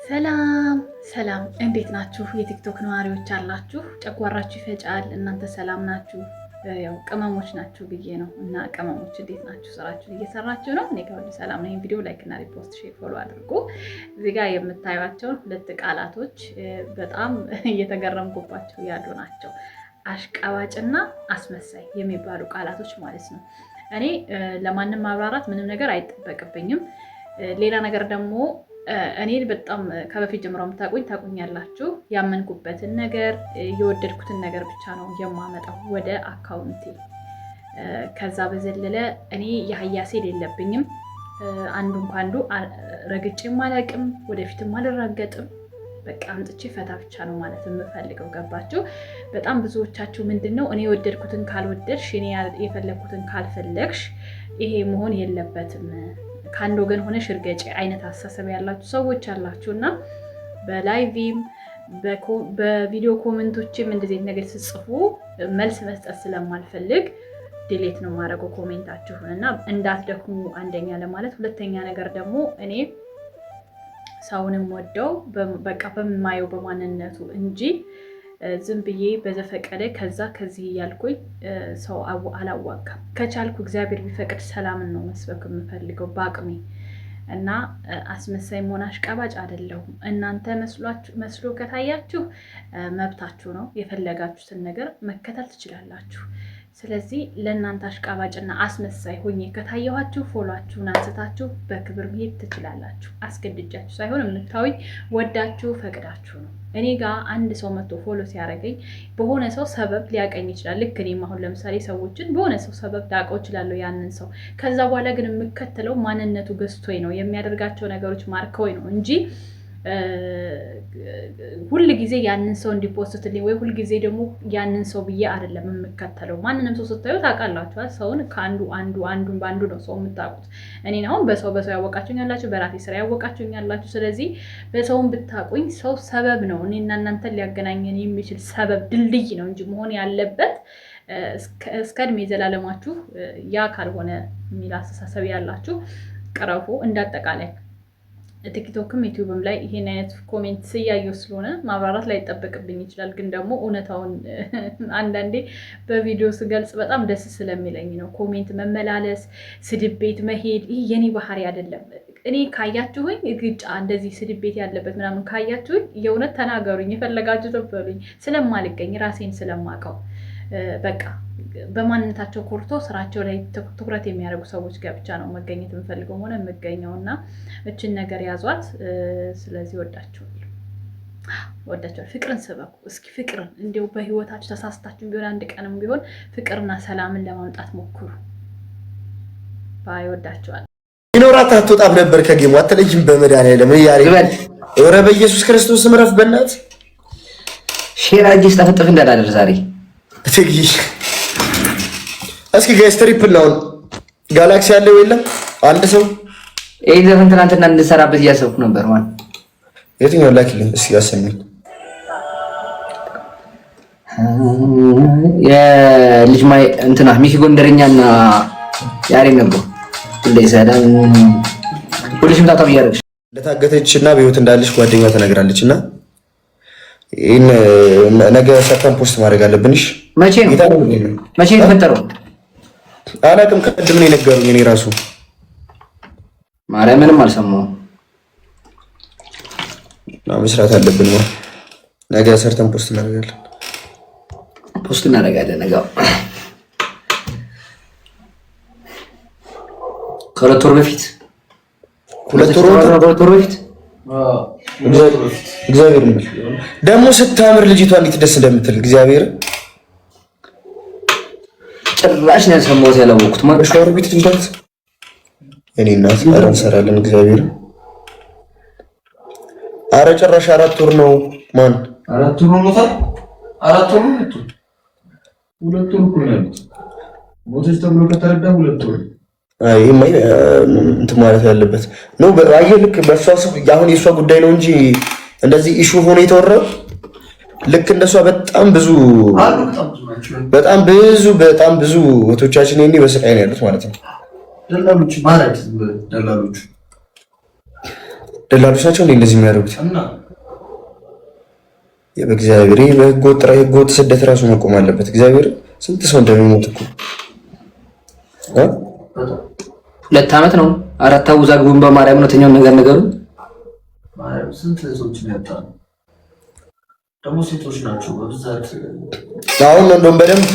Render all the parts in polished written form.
ሰላም ሰላም፣ እንዴት ናችሁ? የቲክቶክ ነዋሪዎች አላችሁ? ጨጓራችሁ ይፈጫል? እናንተ ሰላም ናችሁ? ያው ቅመሞች ናችሁ ብዬ ነው። እና ቅመሞች እንዴት ናችሁ? ስራችሁን እየሰራችሁ ነው? እኔ ጋር ሁሉ ሰላም ነው። ይሄን ቪዲዮ ላይክ እና ሪፖስት፣ ሼር፣ ፎሎ አድርጉ። እዚህ ጋር የምታዩዋቸውን ሁለት ቃላቶች በጣም እየተገረምኩባቸው ያሉ ናቸው። አሽቃባጭና አስመሳይ የሚባሉ ቃላቶች ማለት ነው። እኔ ለማንም ማብራራት ምንም ነገር አይጠበቅብኝም። ሌላ ነገር ደግሞ እኔ በጣም ከበፊት ጀምሮ የምታውቁኝ ታውቁኛላችሁ። ያመንኩበትን ነገር የወደድኩትን ነገር ብቻ ነው የማመጣው ወደ አካውንቴ። ከዛ በዘለለ እኔ የሀያ ሴል የለብኝም። አንዱን ከአንዱ ረግጬም አላውቅም፣ ወደፊትም አልራገጥም። በቃ አምጥቼ ፈታ ብቻ ነው ማለት የምፈልገው። ገባችሁ? በጣም ብዙዎቻችሁ ምንድን ነው እኔ የወደድኩትን ካልወደድሽ፣ እኔ የፈለግኩትን ካልፈለግሽ ይሄ መሆን የለበትም ከአንድ ወገን ሆነሽ እርገጪ አይነት አስተሳሰብ ያላችሁ ሰዎች አላችሁ። እና በላይቭም በቪዲዮ ኮሜንቶችም እንደዚህ ነገር ስትጽፉ መልስ መስጠት ስለማልፈልግ ዲሌት ነው ማድረገው ኮሜንታችሁን እና እንዳትደክሙ፣ አንደኛ ለማለት። ሁለተኛ ነገር ደግሞ እኔ ሰውንም ወደው በቃ በማየው በማንነቱ እንጂ ዝም ብዬ በዘፈቀደ ከዛ ከዚህ እያልኩኝ ሰው አላዋጋም። ከቻልኩ እግዚአብሔር ቢፈቅድ ሰላምን ነው መስበክ የምፈልገው በአቅሜ። እና አስመሳይ መሆን አሽቃባጭ አይደለሁም። እናንተ መስሎ ከታያችሁ መብታችሁ ነው። የፈለጋችሁትን ነገር መከተል ትችላላችሁ። ስለዚህ ለእናንተ አሽቃባጭና አስመሳይ ሆኜ ከታየኋችሁ ፎሎአችሁን አንስታችሁ በክብር መሄድ ትችላላችሁ። አስገድጃችሁ ሳይሆን የምታዩኝ ወዳችሁ ፈቅዳችሁ ነው። እኔ ጋር አንድ ሰው መጥቶ ፎሎ ሲያደርገኝ በሆነ ሰው ሰበብ ሊያቀኝ ይችላል። ልክ እኔም አሁን ለምሳሌ ሰዎችን በሆነ ሰው ሰበብ ላውቀው እችላለሁ ያንን ሰው። ከዛ በኋላ ግን የምከተለው ማንነቱ ገዝቶኝ ነው፣ የሚያደርጋቸው ነገሮች ማርከውኝ ነው እንጂ ሁል ጊዜ ያንን ሰው እንዲፖስትልኝ ወይ ሁል ጊዜ ደግሞ ያንን ሰው ብዬ አይደለም የምከተለው። ማንንም ሰው ስታዩ ታውቃላችኋል። ሰውን ከአንዱ አንዱን በአንዱ ነው ሰው የምታውቁት። እኔን አሁን በሰው ያወቃችሁኝ ያላችሁ፣ በራሴ ስራ ያወቃችሁኝ ያላችሁ። ስለዚህ በሰውን ብታውቁኝ ሰው ሰበብ ነው፣ እኔና እናንተን ሊያገናኘን የሚችል ሰበብ ድልድይ ነው እንጂ መሆን ያለበት እስከ እድሜ ዘላለማችሁ ያ ካልሆነ የሚል አስተሳሰብ ያላችሁ ቅረፉ። እንዳጠቃላይ ቲክቶክም ዩቲዩብም ላይ ይሄን አይነት ኮሜንት ስያየው ስለሆነ ማብራራት ላይ ይጠበቅብኝ ይችላል። ግን ደግሞ እውነታውን አንዳንዴ በቪዲዮ ስገልጽ በጣም ደስ ስለሚለኝ ነው። ኮሜንት መመላለስ፣ ስድብ ቤት መሄድ ይህ የኔ ባህሪ አይደለም። እኔ ካያችሁኝ ግጫ እንደዚህ ስድብ ቤት ያለበት ምናምን ካያችሁኝ የእውነት ተናገሩኝ፣ የፈለጋችሁ ተበሉኝ። ስለማልገኝ ራሴን ስለማውቀው በቃ በማንነታቸው ኮርቶ ስራቸው ላይ ትኩረት የሚያደርጉ ሰዎች ጋር ብቻ ነው መገኘት የምፈልገው ሆነ የምገኘው። እና እችን ነገር ያዟት። ስለዚህ ወዳችኋለሁ። ፍቅርን ስበኩ እስኪ። ፍቅርን እንዲሁ በህይወታችሁ ተሳስታችሁ ቢሆን አንድ ቀንም ቢሆን ፍቅርና ሰላምን ለማምጣት ሞክሩ። ባይ ወዳችኋለሁ። ይኖራት አትወጣም ነበር ከጌሙ አትለይም። በመድኃኒዓለም ያሬ ኧረ በኢየሱስ ክርስቶስ ምረፍ። በእናት ሼር አዲስ ተፈጥፍ እንዳላደር ዛሬ እስኪ ጋይስ ትሪፕል ነው ጋላክሲ ያለው የለም አንድ ሰው ይሄ ዘፈን ትናንትና እንድሰራበት እያሰብኩ ነበር። ማን የትኛው ላኪልኝ እስኪ ያሰማኝ። የልጅ ማይ እንትና ሚኪ ጎንደረኛና ያሬ ነበር እንደ ሰላም ሁልሽም ታጣብ ያደርግሽ እንደታገተችና በህይወት እንዳለች ጓደኛ ተነግራለችና ይሄን ነገ ሰርተን ፖስት ማድረግ አለብንሽ። መቼ ነው የተፈጠረው? አላውቅም። ቅድም ነው የነገሩኝ። እኔ ራሱ ማርያምንም አልሰማሁም። መስራት አለብን ነው። ነገ ሰርተን ፖስት እናደርጋለን። ነገ ከሁለት ወር በፊት እግዚአብሔር ደግሞ ስታምር ልጅቷ እንዴት ደስ እንደምትል እግዚአብሔር ጭራሽ ነው ያልሰማሁት ያላወቅሁት። ማን ሻወር ቤት ትንታት እኔ እናት እንሰራለን። እግዚአብሔር አረ ጭራሽ 4 ወር ነው። ማን 4 ወር ነው? 4 ወር ነው። 2 ወር እኮ ነው ሞተች ተብሎ ከተረዳ 2 ወር። አይ ማይ እንትን ማለት ያለበት ነው። አየህ ልክ በሷ አሁን የሷ ጉዳይ ነው እንጂ እንደዚህ ኢሹ ሆኖ የተወራው ልክ እንደሷ በጣም ብዙ ወቶቻችን እኔ በስቃይ ነው ያሉት ማለት ነው። ደላሎች ማለት ደላሎች ደላሎች ናቸው እንደዚህ የሚያደርጉት እና በእግዚአብሔር በህገወጥ ስደት ራሱ መቆም አለበት። እግዚአብሔር ስንት ሰው እንደሚሞት እኮ 2 ዓመት ነው 4 አውዛግቡን በማርያም ነው ተኛው ነገሩ ማርያም ስንት ሰዎች ያጣሉ ደግሞ ሴቶች ናቸው በብዛት። አሁን እንደውም በደንብ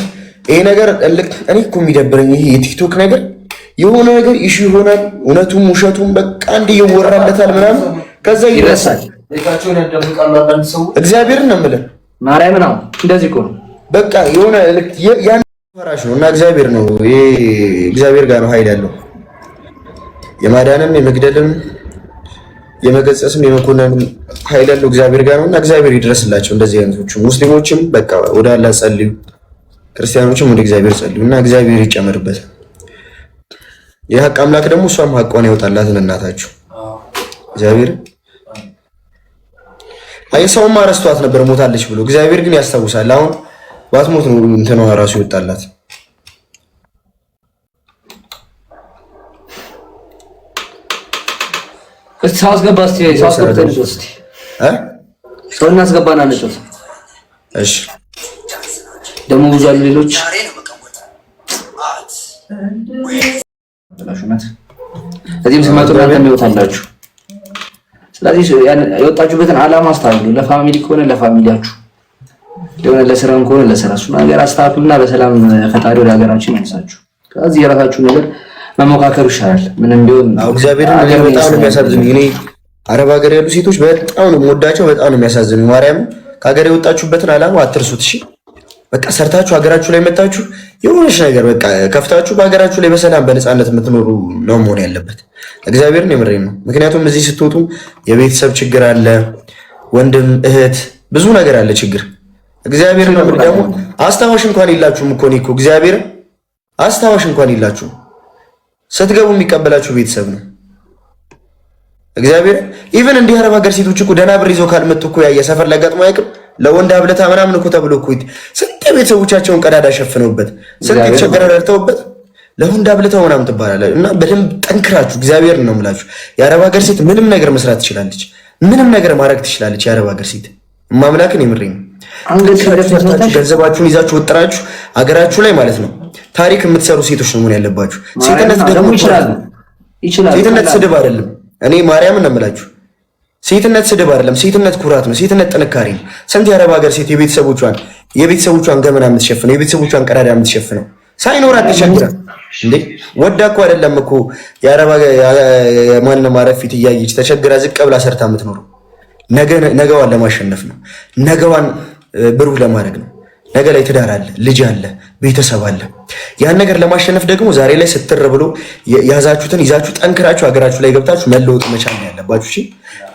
ይሄ ነገር እኔ እኮ የሚደብረኝ ይሄ የቲክቶክ ነገር የሆነ ነገር ኢሹ ይሆናል፣ እውነቱም ውሸቱም በቃ እንደ ይወራለታል ምናምን ከዛ ይረሳል። ለካቸውን ያደምቃሉ አንዳንድ ሰው እግዚአብሔርን ነው የምልህ ማርያም ነው እንደዚህ እኮ ነው በቃ የሆነ ያን ፈራሽ ነው እና እግዚአብሔር ነው ይሄ እግዚአብሔር ጋር ነው ኃይል ያለው የማዳንም የመግደልም የመገጸስም የመኮነንም ኃይል ያለው እግዚአብሔር ጋር ነውና እግዚአብሔር ይድረስላቸው። እንደዚህ አይነቶቹ ሙስሊሞችም በቃ ወደ አላህ ጸልዩ፣ ክርስቲያኖችም ወደ እግዚአብሔር ጸልዩና እግዚአብሔር ይጨመርበት። የሐቅ አምላክ ደግሞ እሷም ሐቋን ያወጣላት ለእናታችሁ እግዚአብሔር። ሰውማ ረስቷት ነበር ሞታለች ብሎ እግዚአብሔር ግን ያስታውሳል። አሁን ባትሞት ነው እንትኗ ራሱ ይወጣላት። ሰው አስገባ እስቲ ሰው አስገብተን እስቲ ሰው እናስገባና እንጨርስ። እሺ ደግሞ ብዙ አሉ ሌሎች እዚህም ስመጡ እናንተም ይወጣላችሁ። ስለዚህ የወጣችሁበትን ዓላማ አስተካክሉ። ለፋሚሊ ከሆነ ለፋሚሊያችሁ፣ ለሆነ ለስራም ከሆነ ለስራችሁ ነገር አስተካክሉና በሰላም ፈጣሪ ወደ ሀገራችን ያንሳችሁ። ከዚህ የራሳችሁ ነገር መሞካከሩ ይሻላል። ምንም ቢሆን እግዚአብሔርን በጣም ነው የሚያሳዝኑኝ። እኔ አረብ ሀገር ያሉ ሴቶች በጣም ነው የምወዳቸው፣ በጣም ነው የሚያሳዝኑኝ። ማርያም ከሀገር የወጣችሁበትን ዓላማ አትርሱት። እሺ በቃ ሰርታችሁ ሀገራችሁ ላይ መጣችሁ የሆነች ነገር በቃ ከፍታችሁ በሀገራችሁ ላይ በሰላም በነፃነት የምትኖሩ ነው መሆን ያለበት። እግዚአብሔርን የምሬን ነው። ምክንያቱም እዚህ ስትወጡ የቤተሰብ ችግር አለ፣ ወንድም እህት፣ ብዙ ነገር አለ ችግር። እግዚአብሔር ነው ደግሞ አስታዋሽ እንኳን የላችሁም እኮ እኔ እኮ እግዚአብሔር አስታዋሽ እንኳን የላችሁም። ስትገቡ የሚቀበላችሁ ቤተሰብ ነው እግዚአብሔር። ኢቭን እንዲህ አረብ ሀገር ሴቶች እኮ ደህና ብር ይዘው ካልመጡ እኮ ያየ ሰፈር ላጋጥሞ አያውቅም። ለወንድ አብለታ ምናምን እኮ ተብሎ እኮ ስንት ቤተሰቦቻቸውን ቀዳዳ ሸፍነውበት ስንት የተቸገረ ረድተውበት ለወንድ አብለታው ምናምን ትባላለህ። እና በደንብ ጠንክራችሁ እግዚአብሔር ነው የምላችሁ። የአረብ ሀገር ሴት ምንም ነገር መስራት ትችላለች፣ ምንም ነገር ማድረግ ትችላለች። የአረብ ሀገር ሴት ማምላክን የምሬን ገንዘባችሁን ይዛችሁ ወጥራችሁ ሀገራችሁ ላይ ማለት ነው ታሪክ የምትሰሩ ሴቶች ነው መሆን ያለባችሁ። ሴትነት ደግሞ ይችላል። ሴትነት ስድብ አይደለም። እኔ ማርያምን ነው የምላችሁ። ሴትነት ስድብ አይደለም። ሴትነት ኩራት ነው። ሴትነት ጥንካሬ ነው። ስንት የአረብ ሀገር ሴት የቤተሰቦቿን ገመና የምትሸፍነው የቤተሰቦቿን ቀዳዳ የምትሸፍነው ሳይኖራት ተቸግራ እንዴ ወዳ እኮ አይደለም እኮ የአረብ ማንም አረብ ፊት እያየች ተቸግራ ዝቅ ብላ ሰርታ የምትኖረው ነገዋን ለማሸነፍ ነው። ነገዋን ብሩህ ለማድረግ ነው። ነገ ላይ ትዳር አለ፣ ልጅ አለ፣ ቤተሰብ አለ። ያን ነገር ለማሸነፍ ደግሞ ዛሬ ላይ ስትር ብሎ ያዛችሁትን ይዛችሁ ጠንክራችሁ ሀገራችሁ ላይ ገብታችሁ መለወጥ መቻል ያለባችሁ። እሺ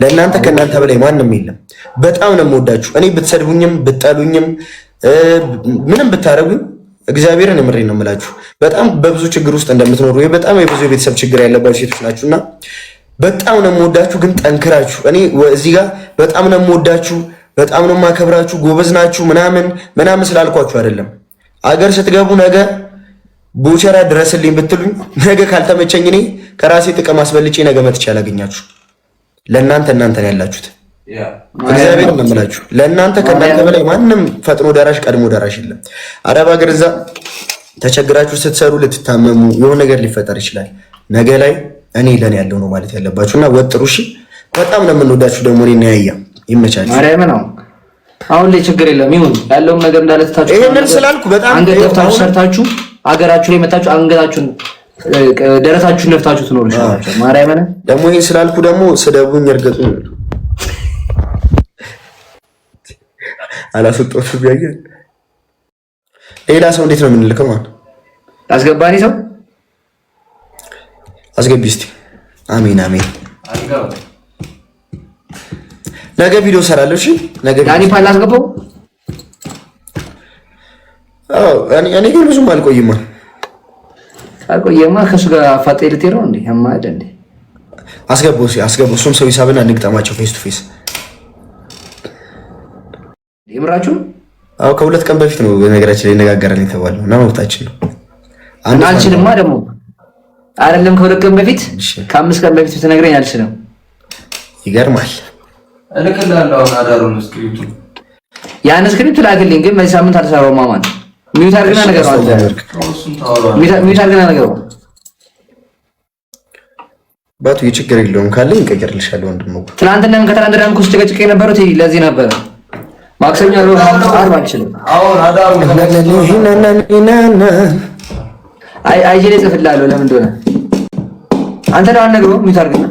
ለእናንተ ከእናንተ በላይ ማንም የለም። በጣም ነው የምወዳችሁ። እኔ ብትሰድቡኝም ብትጠሉኝም ምንም ብታረጉኝ እግዚአብሔርን የምሬን ነው የምላችሁ። በጣም በብዙ ችግር ውስጥ እንደምትኖሩ በጣም የብዙ የቤተሰብ ችግር ያለባችሁ ሴቶች ናችሁና በጣም ነው የምወዳችሁ። ግን ጠንክራችሁ እኔ እዚህ ጋር በጣም ነው የምወዳችሁ፣ በጣም ነው የማከብራችሁ፣ ጎበዝ ናችሁ ምናምን ስላልኳችሁ አይደለም። አገር ስትገቡ ነገ ቦቸራ ድረስልኝ ብትሉኝ ነገ ካልተመቸኝ እኔ ከራሴ ጥቅም አስበልጬ ነገ መጥቼ አላገኛችሁ። ለእናንተ እናንተን ያላችሁት እግዚአብሔር ነው የምላችሁ። ለእናንተ ከእናንተ በላይ ማንም ፈጥኖ ደራሽ ቀድሞ ደራሽ የለም። አረብ ሀገር እዛ ተቸግራችሁ ስትሰሩ ልትታመሙ የሆነ ነገር ሊፈጠር ይችላል። ነገ ላይ እኔ ለኔ ያለው ነው ማለት ያለባችሁና ወጥሩ። እሺ በጣም ነው የምንወዳችሁ። ደግሞ እኔ ያያ ይመቻችሁ። ማርያም ነው አሁን ላይ ችግር የለም። ይሁን ያለውን ነገር እንዳለ ትታችሁ ይሄንን ስላልኩ በጣም አንገታችሁ ሰርታችሁ አገራችሁ ላይ መጣችሁ አንገታችሁን ደረታችሁን ነፍታችሁ ትኖሩ ይችላል። ማርያም ነው ደግሞ ይሄን ስላልኩ ደግሞ ስደቡኝ እርገጡኝ አላስወጣሁት ቢያየ ሌላ ሰው እንዴት ነው የምንልከው? ማለት አስገባኒ ሰው አስገቢ እስቲ። አሜን አሜን። ነገ ቪዲዮ ሰራለሁ። እሺ ነገ ዳኒ ፓል አስገባው። አዎ እኔ ግን ብዙም አልቆይማ ከሱ ጋር ፋጤ ልትሄድ ነው እንዴ? ያማደ እንዴ? አስገባው እሱም ሰው ሂሳብና እንግጠማቸው ፌስ ቱ ፌስ። ይምራችሁ። አዎ ከሁለት ቀን በፊት ነው በነገራችን ላይ ነጋገረን የተባለው እና መብታችን ነው። አንችልማ ደግሞ አይደለም ከሁለት ቀን በፊት ከ5 ቀን በፊት ብትነግረኝ አልችልም። ይገርማል። እልክልሃለሁ አሁን አዳሩን ስክሪፕቱን ያን ስክሪፕት ላክልኝ። ግን በዚህ ሳምንት አልሰራውም። ማማን ሚውት አድርገና ነገር አለ። ሚውት አድርገና ነገር ባቱ የችግር የለውም ካለ እንቀይርልሻለሁ። ወንድም ትናንትናም ከትናንት ወዲያም እኮ ስትጨቀጭቅ የነበረው ለዚህ ነበር። ማክሰኞ ነው አርብ አልችልም። አሁን አዳሩን አይ ጽፍላለሁ። ለምን እንደሆነ አንተ ነው አልነግረውም። ሚውት አድርገና